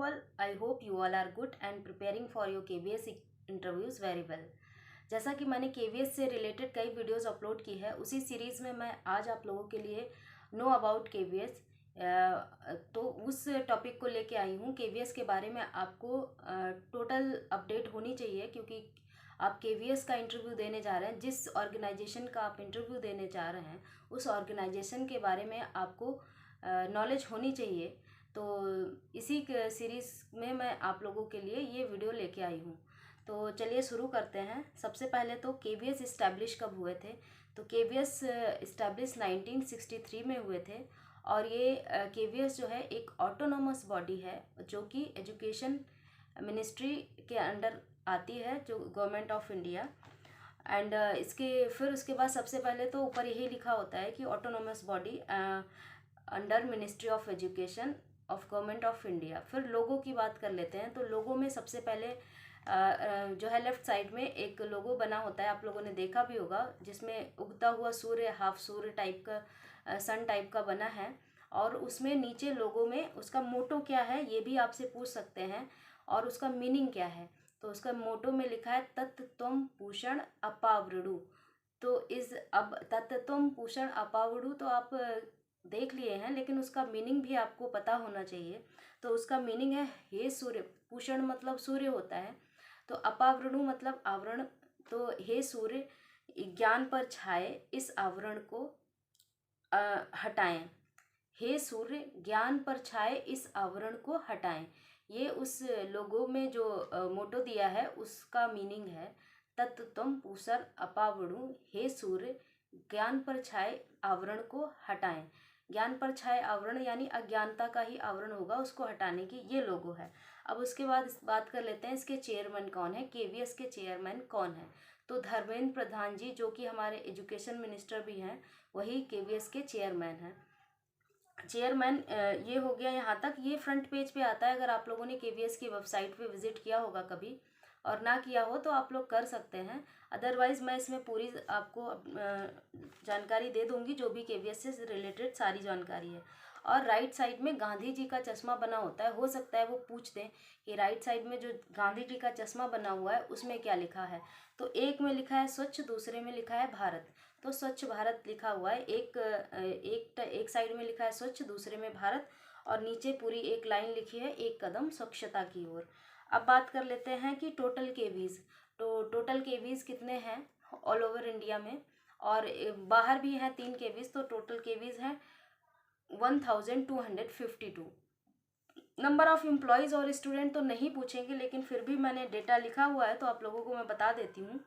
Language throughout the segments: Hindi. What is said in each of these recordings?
all. I hope you all are good and preparing for your KVS interviews very well. जैसा कि मैंने KVS से रिलेटेड कई वीडियोस अपलोड की है, उसी सीरीज़ में मैं आज आप लोगों के लिए नो अबाउट KVS तो उस टॉपिक को लेके आई हूँ। KVS के बारे में आपको टोटल अपडेट होनी चाहिए, क्योंकि आप KVS का इंटरव्यू देने जा रहे हैं। जिस ऑर्गेनाइजेशन का आप इंटरव्यू देने जा रहे हैं, उस ऑर्गेनाइजेशन के बारे में आपको नॉलेज होनी चाहिए। तो इसी सीरीज़ में मैं आप लोगों के लिए ये वीडियो लेके आई हूँ। तो चलिए शुरू करते हैं। सबसे पहले तो KVS इस्टेब्लिश कब हुए थे? तो KVS इस्टेब्लिश 1963 में हुए थे। और ये KVS जो है एक ऑटोनोमस बॉडी है, जो कि एजुकेशन मिनिस्ट्री के अंडर आती है, जो गवर्नमेंट ऑफ इंडिया। एंड उसके बाद सबसे पहले तो ऊपर यही लिखा होता है कि autonomous body under ministry of education of government of India. फिर लोगो की बात कर लेते हैं। तो लोगो में सबसे पहले जो है लेफ्ट साइड में एक लोगो बना होता है, आप लोगों ने देखा भी होगा, जिसमें उगता हुआ सूर्य, हाफ सूर्य टाइप का, सन टाइप का बना है। और उसमें नीचे लोगो में उसका मोटो क्या है ये भी आपसे पूछ सकते हैं, और उसका मीनिंग क्या है। तो उसका मोटो में लिखा है तत् त्वं पूषण अपावृणु। तो अब तत् त्वं पूषण अपावृणु तो आप देख लिए हैं, लेकिन उसका मीनिंग भी आपको पता होना चाहिए। तो उसका मीनिंग है हे सूर्य। पूषण मतलब सूर्य होता है, तो अपावृणु मतलब आवरण। तो हे सूर्य, ज्ञान पर छाए इस आवरण को हटाएं। हे सूर्य, ज्ञान पर छाए इस आवरण को हटाएं। ये उस लोगो में जो मोटो दिया है उसका मीनिंग है तत् त्वं पूषण अपावृणु। हे सूर्य, ज्ञान पर छाए आवरण को हटाएं। ज्ञान पर छाए आवरण यानी अज्ञानता का ही आवरण होगा, उसको हटाने की ये लोगो है। अब उसके बाद बात कर लेते हैं इसके चेयरमैन कौन है, KVS के चेयरमैन कौन है। तो धर्मेंद्र प्रधान जी, जो कि हमारे एजुकेशन मिनिस्टर भी हैं, वही KVS के चेयरमैन हैं। चेयरमैन ये हो गया यहाँ तक। ये फ्रंट पेज पे आता है। अगर आप लोगों ने KVS की वेबसाइट पे विजिट किया होगा कभी, और ना किया हो तो आप लोग कर सकते हैं। अदरवाइज़ मैं इसमें पूरी आपको जानकारी दे दूंगी, जो भी KVS से रिलेटेड सारी जानकारी है। और राइट साइड में गांधी जी का चश्मा बना होता है। हो सकता है वो पूछ दें कि राइट साइड में जो गांधी जी का चश्मा बना हुआ है उसमें क्या लिखा है। तो एक में लिखा है स्वच्छ, दूसरे में लिखा है भारत। तो स्वच्छ भारत लिखा हुआ है। एक साइड में लिखा है स्वच्छ, दूसरे में भारत, और नीचे पूरी एक लाइन लिखी है एक कदम स्वच्छता की ओर। अब बात कर लेते हैं कि टोटल KVS। तो टोटल KVS कितने हैं ऑल ओवर इंडिया में, और बाहर भी हैं 3 KVS। तो टोटल KVS हैं 1252। नंबर ऑफ एम्प्लॉयज़ और स्टूडेंट तो नहीं पूछेंगे, लेकिन फिर भी मैंने डेटा लिखा हुआ है तो आप लोगों को मैं बता देती हूँ।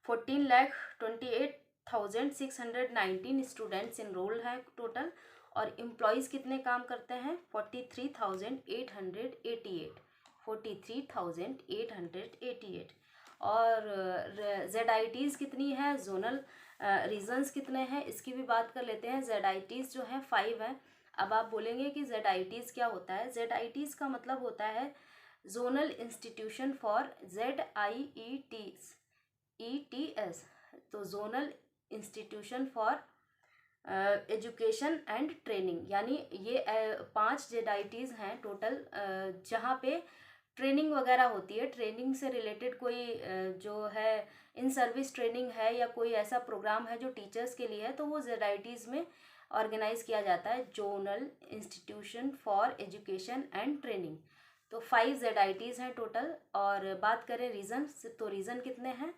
14,28,619 स्टूडेंट्स इनरोल्ड हैं टोटल। और एम्प्लॉयज़ कितने काम करते हैं? 43,888। 43,888। और ZITs कितनी है, जोनल रीजन्स कितने हैं, इसकी भी बात कर लेते हैं। ZITs जो है 5 है। अब आप बोलेंगे कि ZITs क्या होता है। ZITs का मतलब होता है जोनल इंस्टीट्यूशन फॉर ETS। तो zonal institution for education and training, यानी ये 5 ZITs हैं टोटल, जहाँ पे ट्रेनिंग वगैरह होती है। ट्रेनिंग से रिलेटेड कोई जो है इन सर्विस ट्रेनिंग है, या कोई ऐसा प्रोग्राम है जो टीचर्स के लिए है, तो वो ZITs में ऑर्गेनाइज किया जाता है, zonal institution for education and training. तो 5 ZITs हैं टोटल। और बात करें रीजन, तो रीजन कितने हैं?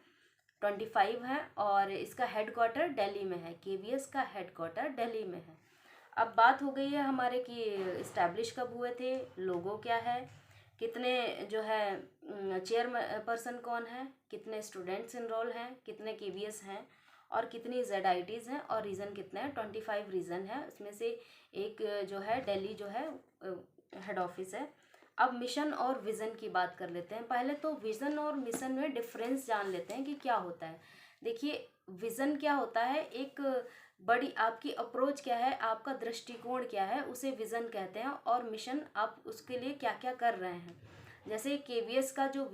25 है। और इसका हेडक्वार्टर दिल्ली में है। KVS का हेडक्वार्टर दिल्ली में है। अब बात हो गई है हमारे कि इस्टेब्लिश कब हुए थे, लोगो क्या है, कितने जो है चेयरपर्सन कौन है, कितने स्टूडेंट्स इनरोल हैं, कितने KVS हैं, और कितनी ZITs हैं, और रीज़न कितने हैं? 25 रीज़न है। उसमें से एक जो है दिल्ली जो है हेड ऑफिस है। अब मिशन और विज़न की बात कर लेते हैं। पहले तो विज़न और मिशन में डिफरेंस जान लेते हैं कि क्या होता है। देखिए, विज़न क्या होता है, एक बड़ी आपकी अप्रोच क्या है, आपका दृष्टिकोण क्या है, उसे विज़न कहते हैं। और मिशन, आप उसके लिए क्या क्या कर रहे हैं। जैसे KVS का जो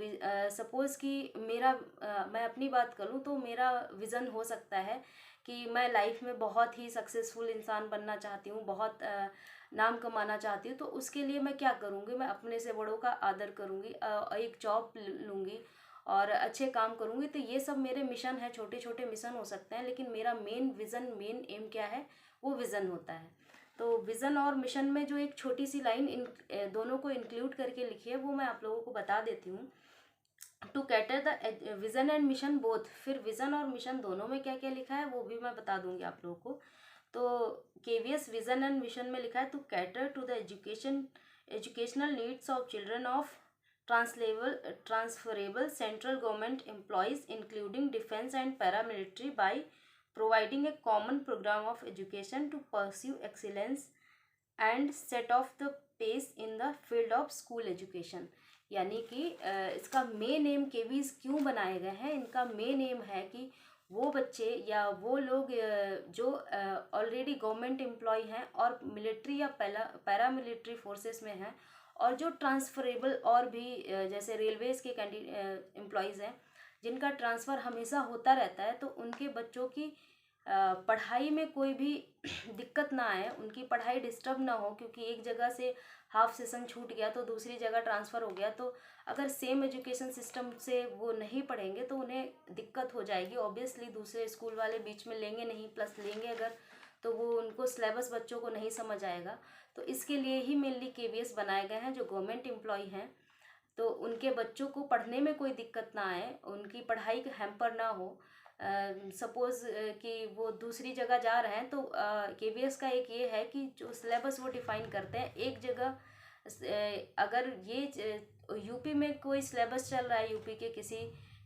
सपोज़ कि मैं अपनी बात करूँ तो मेरा विज़न हो सकता है कि मैं लाइफ में बहुत ही सक्सेसफुल इंसान बनना चाहती हूँ, बहुत नाम कमाना चाहती हूँ, तो उसके लिए मैं क्या करूँगी, मैं अपने से बड़ों का आदर करूँगी, एक जॉब लूँगी और अच्छे काम करूँगी। तो ये सब मेरे मिशन है, छोटे छोटे मिशन हो सकते हैं, लेकिन मेरा मेन विज़न, मेन एम क्या है, वो विज़न होता है। तो विज़न और मिशन में जो एक छोटी सी लाइन इन दोनों को इंक्लूड करके लिखी है, वो मैं आप लोगों को बता देती हूँ। To cater the vision and mission both. फिर विज़न और मिशन दोनों में क्या क्या लिखा है वो भी मैं बता दूंगी आप लोगों को। तो केवीएस विज़न एंड मिशन में लिखा है to cater to the educational needs of children of transferable central government employees including defence and paramilitary by providing a common programme of education to pursue excellence and set off the pace in the field of school education. यानी कि इसका मेन एम केवीज क्यों बनाए गए हैं, इनका मेन एम है कि वो बच्चे या वो लोग जो ऑलरेडी गवर्नमेंट एम्प्लॉय हैं और मिलिट्री या पैरा मिलिट्री फोर्सेस में हैं, और जो ट्रांसफरेबल और भी जैसे रेलवेज के एम्प्लॉयज़ हैं जिनका ट्रांसफ़र हमेशा होता रहता है, तो उनके बच्चों की पढ़ाई में कोई भी दिक्कत ना आए, उनकी पढ़ाई डिस्टर्ब ना हो, क्योंकि एक जगह से हाफ सेशन छूट गया तो दूसरी जगह ट्रांसफ़र हो गया, तो अगर सेम एजुकेशन सिस्टम से वो नहीं पढ़ेंगे तो उन्हें दिक्कत हो जाएगी। ऑब्वियसली दूसरे स्कूल वाले बीच में लेंगे नहीं, प्लस लेंगे अगर तो वो उनको सिलेबस बच्चों को नहीं समझ आएगा। तो इसके लिए ही मेनली केवीएस बनाए गए हैं। जो गवर्नमेंट एम्प्लॉय हैं तो उनके बच्चों को पढ़ने में कोई दिक्कत ना आए, उनकी पढ़ाई हैम्पर ना हो। सपोज़ कि वो दूसरी जगह जा रहे हैं तो केवीएस का एक ये है कि जो सिलेबस वो डिफ़ाइन करते हैं एक जगह, अगर ये यूपी में कोई सिलेबस चल रहा है यूपी के किसी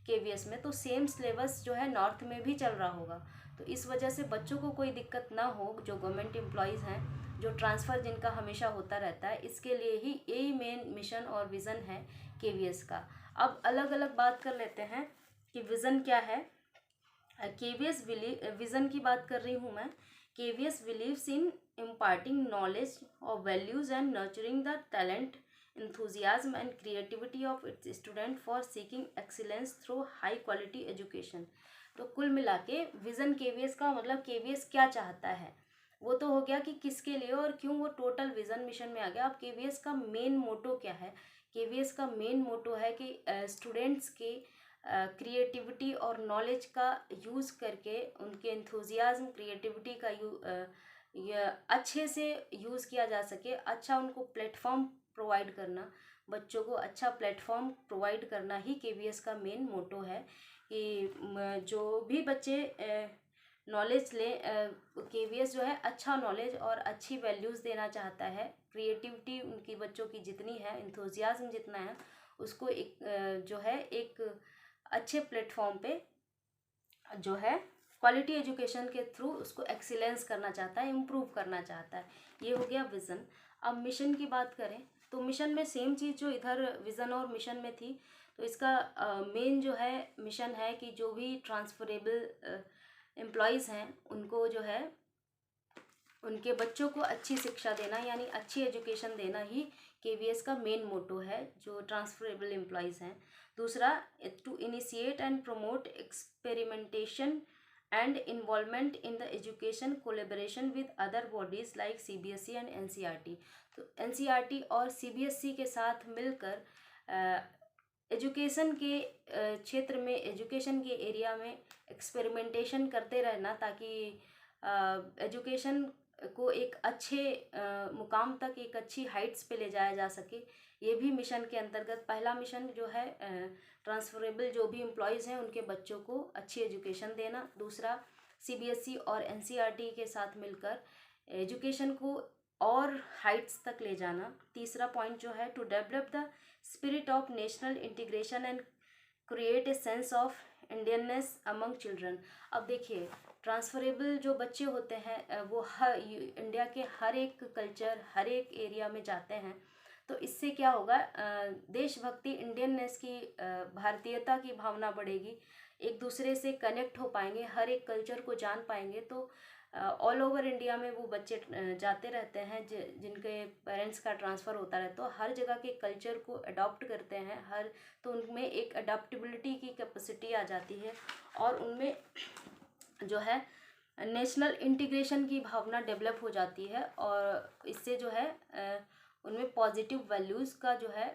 केवीएस में, तो सेम सिलेबस जो है नॉर्थ में भी चल रहा होगा। तो इस वजह से बच्चों को कोई दिक्कत ना हो, जो गवर्नमेंट एम्प्लॉयज़ हैं, जो ट्रांसफ़र जिनका हमेशा होता रहता है, इसके लिए ही यही मेन मिशन और विज़न है केवीएस का। अब अलग अलग बात कर लेते हैं कि विज़न क्या है। केवीएस विज़न की बात कर रही हूँ मैं। KVS believes in imparting knowledge और values and nurturing the talent, enthusiasm and creativity of its student for seeking excellence through high quality education। तो कुल मिला के विज़न केवीएस का मतलब केवीएस क्या चाहता है वो तो हो गया कि किसके लिए और क्यों वो टोटल विज़न मिशन में आ गया। अब केवीएस का मेन मोटो क्या है? केवीएस का मेन मोटो है कि स्टूडेंट्स के क्रिएटिविटी और नॉलेज का यूज़ करके उनके एंथुजियाज्म क्रिएटिविटी का अच्छे से यूज़ किया जा सके। अच्छा उनको प्लेटफॉर्म प्रोवाइड करना, बच्चों को अच्छा प्लेटफॉर्म प्रोवाइड करना ही केवीएस का मेन मोटो है। कि जो भी बच्चे नॉलेज लें, केवीएस जो है अच्छा नॉलेज और अच्छी वैल्यूज़ देना चाहता है। क्रिएटिविटी उनकी बच्चों की जितनी है, एंथुजियाज्म जितना है, उसको एक जो है एक अच्छे प्लेटफॉर्म पे जो है क्वालिटी एजुकेशन के थ्रू उसको एक्सीलेंस करना चाहता है, इम्प्रूव करना चाहता है। ये हो गया विज़न। अब मिशन की बात करें तो मिशन में सेम चीज़ जो इधर विज़न और मिशन में थी, तो इसका मेन जो है मिशन है कि जो भी ट्रांसफरेबल एम्प्लॉयज़ हैं उनको जो है उनके बच्चों को अच्छी शिक्षा देना, यानी अच्छी एजुकेशन देना ही केवीएस का मेन मोटो है, जो ट्रांसफरेबल एम्प्लॉयज़ हैं। दूसरा, to initiate and promote experimentation and involvement in the education collaboration with other bodies like CBSE and NCERT. तो एनसीईआरटी और सीबीएसई के साथ मिलकर एजुकेशन के क्षेत्र में, एजुकेशन के एरिया में एक्सपेरिमेंटेशन करते रहना, ताकि एजुकेशन को एक अच्छे मुकाम तक, एक अच्छी हाइट्स पे ले जाया जा सके। ये भी मिशन के अंतर्गत पहला मिशन जो है ट्रांसफरेबल जो भी एम्प्लॉयज़ हैं उनके बच्चों को अच्छी एजुकेशन देना। दूसरा, सीबीएसई और एनसीईआरटी के साथ मिलकर एजुकेशन को और हाइट्स तक ले जाना। तीसरा पॉइंट जो है to develop the spirit of national integration and create a sense of Indianness among children. अब देखिए, ट्रांसफरेबल जो बच्चे होते हैं वो इंडिया के हर एक कल्चर, हर एक एरिया में जाते हैं, तो इससे क्या होगा, देशभक्ति, इंडियननेस की, भारतीयता की भावना बढ़ेगी, एक दूसरे से कनेक्ट हो पाएंगे, हर एक कल्चर को जान पाएंगे। तो ऑल ओवर इंडिया में वो बच्चे जाते रहते हैं जिनके पेरेंट्स का ट्रांसफ़र होता रहता है, तो हर जगह के कल्चर को अडॉप्ट करते हैं, तो उनमें एक अडॉप्टेबिलिटी की कैपेसिटी आ जाती है और उनमें जो है नेशनल इंटीग्रेशन की भावना डेवलप हो जाती है और इससे जो है उनमें पॉजिटिव वैल्यूज़ का जो है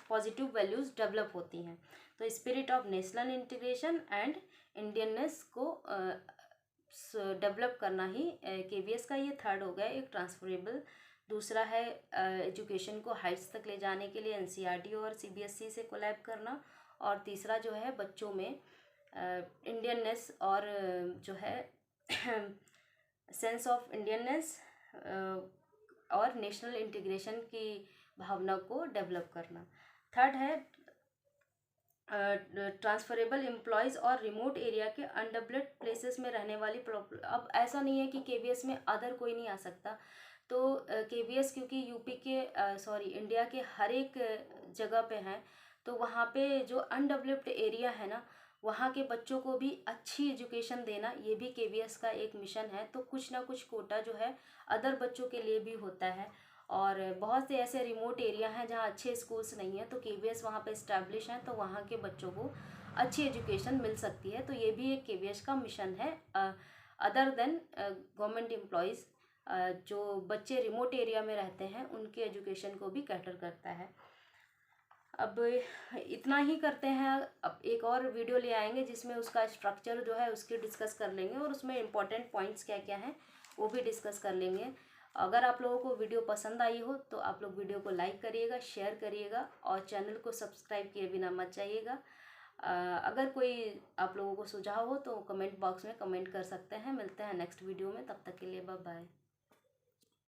पॉजिटिव वैल्यूज़ डेवलप होती हैं। तो spirit of national integration and Indianness को डेवलप करना ही केवीएस का ये थर्ड हो गया एक ट्रांसफरेबल। दूसरा है एजुकेशन को हाइट्स तक ले जाने के लिए एनसीईआरटी और सीबीएसई से कोलैब करना। और तीसरा जो है बच्चों में इंडियननेस और जो है सेंस ऑफ इंडियननेस और नेशनल इंटीग्रेशन की भावना को डेवलप करना। थर्ड है ट्रांसफरेबल एम्प्लॉयज़ और रिमोट एरिया के अनडेवलप्ड प्लेसेस में रहने वाली अब ऐसा नहीं है कि केवीएस में अदर कोई नहीं आ सकता। तो केवीएस क्योंकि यूपी के इंडिया के हर एक जगह पे हैं, तो वहाँ पे जो अनडेवलप्ड एरिया है ना, वहाँ के बच्चों को भी अच्छी एजुकेशन देना, ये भी केवीएस का एक मिशन है। तो कुछ ना कुछ कोटा जो है अदर बच्चों के लिए भी होता है। और बहुत से ऐसे रिमोट एरिया हैं जहाँ अच्छे स्कूल्स नहीं हैं, तो केवीएस वहाँ पे इस्टेब्लिश हैं, तो वहाँ के बच्चों को अच्छी एजुकेशन मिल सकती है। तो ये भी एक केवीएस का मिशन है अदर देन गवर्नमेंट एम्प्लॉयज़। जो बच्चे रिमोट एरिया में रहते हैं उनके एजुकेशन को भी कैटर करता है। अब इतना ही करते हैं। अब एक और वीडियो ले आएंगे जिसमें उसका स्ट्रक्चर जो है उसकी डिस्कस कर लेंगे और उसमें इम्पॉर्टेंट पॉइंट्स क्या क्या हैं वो भी डिस्कस कर लेंगे। अगर आप लोगों को वीडियो पसंद आई हो तो आप लोग वीडियो को लाइक करिएगा, शेयर करिएगा और चैनल को सब्सक्राइब किए बिना मत जाइएगा। अगर कोई आप लोगों को सुझाव हो तो कमेंट बॉक्स में कमेंट कर सकते हैं। मिलते हैं नेक्स्ट वीडियो में, तब तक के लिए बाय बाय।